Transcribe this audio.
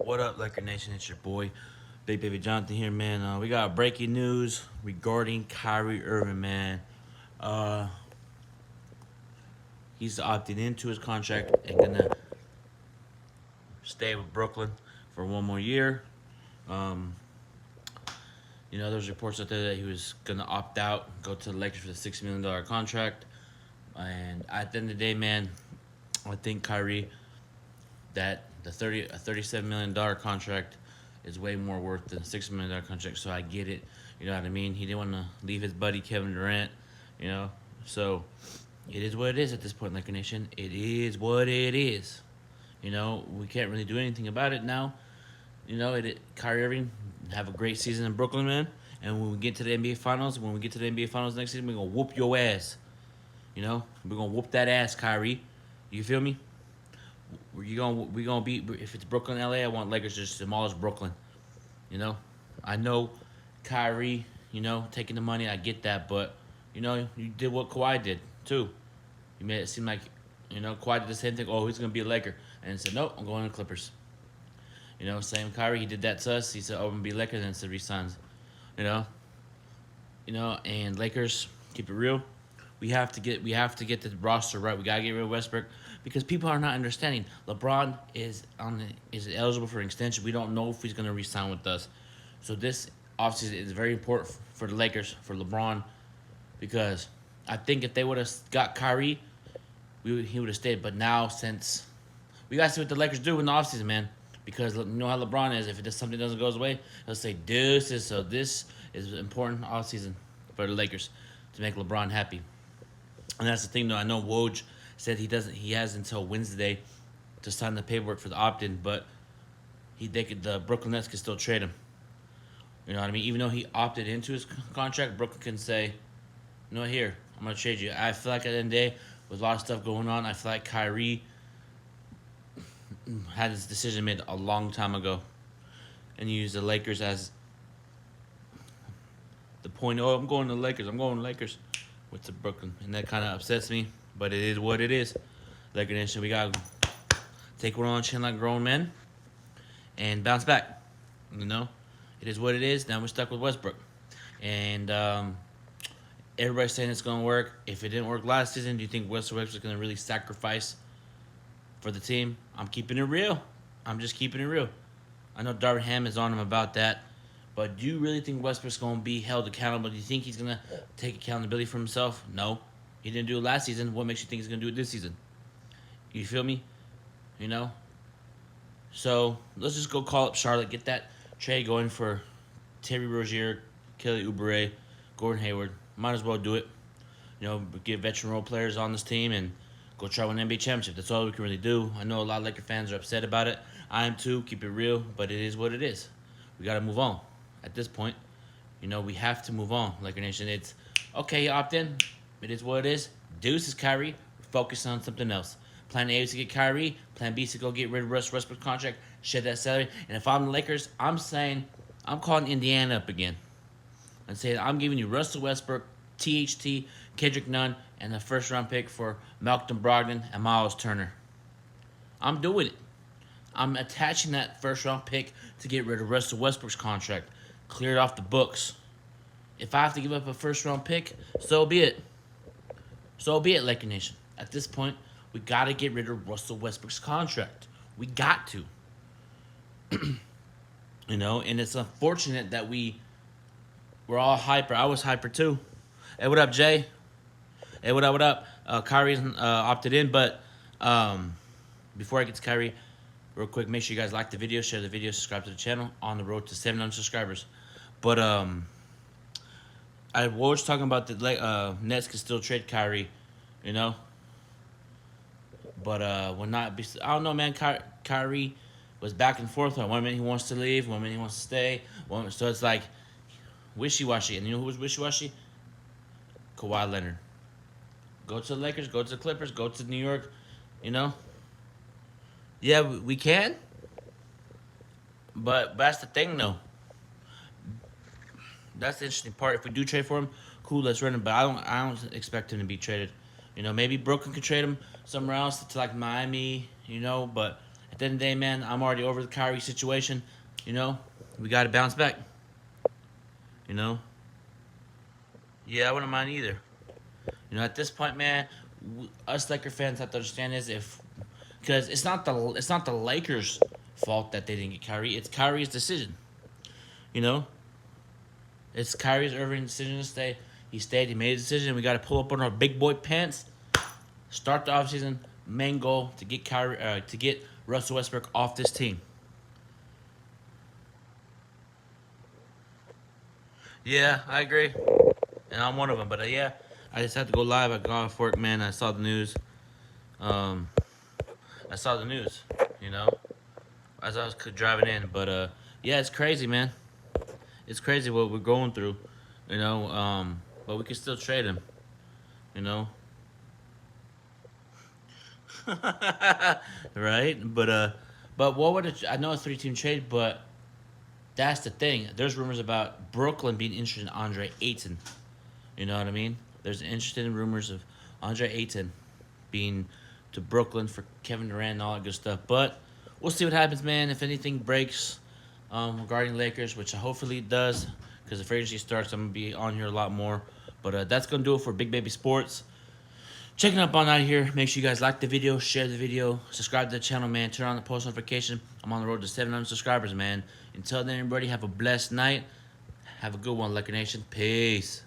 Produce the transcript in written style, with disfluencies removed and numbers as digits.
What up, Laker Nation? It's your boy, Big Baby Jonathan here, man. We got breaking news regarding Kyrie Irving, man. Uh, he's opting into his contract and gonna stay with Brooklyn for one more year. Um, there's reports out there that he was gonna opt out, go to the Lakers for the $6 million contract. And at the end of the day, man, I think Kyrie that the $37 million contract is way more worth than a $6 million contract. So I get it. You know what I mean? He didn't want to leave his buddy Kevin Durant. You know, so it is what it is at this point, Laker Nation. It is what it is. We can't really do anything about it now. Kyrie Irving have a great season in Brooklyn, man. And when we get to the NBA Finals, next season, we're gonna whoop your ass. We're gonna whoop that ass, Kyrie. You feel me? We gonna beat, if it's Brooklyn, LA. I want Lakers to just demolish Brooklyn. I know Kyrie. Taking the money. I get that, but you did what Kawhi did too. You made it seem like Kawhi did the same thing. Oh, he's gonna be a Laker, and said nope, I'm going to the Clippers. Same Kyrie. He did that to us. He said, "Oh, I'm gonna be Lakers," and said resigns. And Lakers, keep it real. We have to get the roster right. We gotta get rid of Westbrook because people are not understanding. LeBron is eligible for an extension. We don't know if he's gonna resign with us. So this offseason is very important for the Lakers, for LeBron, because I think if they would have got Kyrie, he would have stayed. But now, since we gotta see what the Lakers do in the offseason, man, because you know how LeBron is. If something doesn't go his way, he'll say this is important offseason for the Lakers to make LeBron happy. And that's the thing, though. I know Woj said he has until Wednesday to sign the paperwork for the opt-in, but the Brooklyn Nets can still trade him. You know what I mean? Even though he opted into his contract, Brooklyn can say, here, I'm going to trade you. I feel like at the end of the day, with a lot of stuff going on, I feel like Kyrie had his decision made a long time ago and used the Lakers as the point. Oh, I'm going to the Lakers. With the Brooklyn, and that kind of upsets me, but it is what it is. Laker Nation, we gotta take one on chin like grown men and bounce back. It is what it is. Now we're stuck with Westbrook, and everybody's saying it's gonna work. If it didn't work last season, do you think Westbrook is gonna really sacrifice for the team? I'm keeping it real. I'm just keeping it real. I know Darvin Ham is on him about that. But do you really think Westbrook's going to be held accountable? Do you think he's going to take accountability for himself? No. He didn't do it last season. What makes you think he's going to do it this season? You feel me? So let's just go call up Charlotte. Get that trade going for Terry Rozier, Kelly Oubre, Gordon Hayward. Might as well do it. Get veteran role players on this team and go try win an NBA championship. That's all we can really do. I know a lot of Laker fans are upset about it. I am too. Keep it real. But it is what it is. We got to move on. At this point, we have to move on, Laker Nation. It's okay, you opt in. It is what it is. Deuces, Kyrie. Focus on something else. Plan A is to get Kyrie. Plan B is to go get rid of Westbrook's contract, shed that salary. And if I'm the Lakers, I'm calling Indiana up again. And saying I'm giving you Russell Westbrook, THT, Kendrick Nunn, and the first-round pick for Malcolm Brogdon and Miles Turner. I'm doing it. I'm attaching that first-round pick to get rid of Russell Westbrook's contract. Clear it off the books. If I have to give up a first-round pick, so be it. So be it, Laker Nation. At this point, we got to get rid of Russell Westbrook's contract. We got to. And it's unfortunate that we're all hyper. I was hyper too. Hey, what up, Jay? Hey, what up? Kyrie's opted in, but before I get to Kyrie, real quick, make sure you guys like the video, share the video, subscribe to the channel. On the road to 700 subscribers. But I was talking about the Nets can still trade Kyrie, But will not be. I don't know, man. Kyrie was back and forth. One minute he wants to leave, one minute he wants to stay. So it's like wishy-washy. And you know who was wishy-washy? Kawhi Leonard. Go to the Lakers, go to the Clippers, go to New York, Yeah, we can. But that's the thing, though. That's the interesting part. If we do trade for him, cool, let's run him. But I don't expect him to be traded. Maybe Brooklyn could trade him somewhere else to like Miami. But the end of the day, man, I'm already over the Kyrie situation. You know, we got to bounce back. You know, yeah, I wouldn't mind either. You know, at this point, man, us Laker fans have to understand is if because it's not the Lakers' fault that they didn't get Kyrie. It's Kyrie's decision. You know, it's Kyrie Irving's decision to stay. He stayed. He made a decision. We got to pull up on our big boy pants. Start the offseason. Main goal to get to get Russell Westbrook off this team. Yeah, I agree, and I'm one of them. But yeah, I just had to go live. I got off work, man. I saw the news. Um, I saw the news. You know, as I was driving in. But yeah, it's crazy, man. It's crazy what we're going through. You know, but we can still trade him. You know, right? But what would it? I know a three-team trade, but that's the thing. There's rumors about Brooklyn being interested in Andre Ayton. You know what I mean? There's interested in rumors of Andre Ayton being to Brooklyn for Kevin Durant and all that good stuff. But we'll see what happens, man. If anything breaks regarding Lakers, which hopefully it does, because if free agency starts, I'm gonna be on here a lot more. But that's gonna do it for Big Baby Sports. Checking up on out here. Make sure you guys like the video, share the video, subscribe to the channel, man. Turn on the post notification. I'm on the road to 700 subscribers, man. Until then, everybody, have a blessed night. Have a good one, Laker Nation. Peace.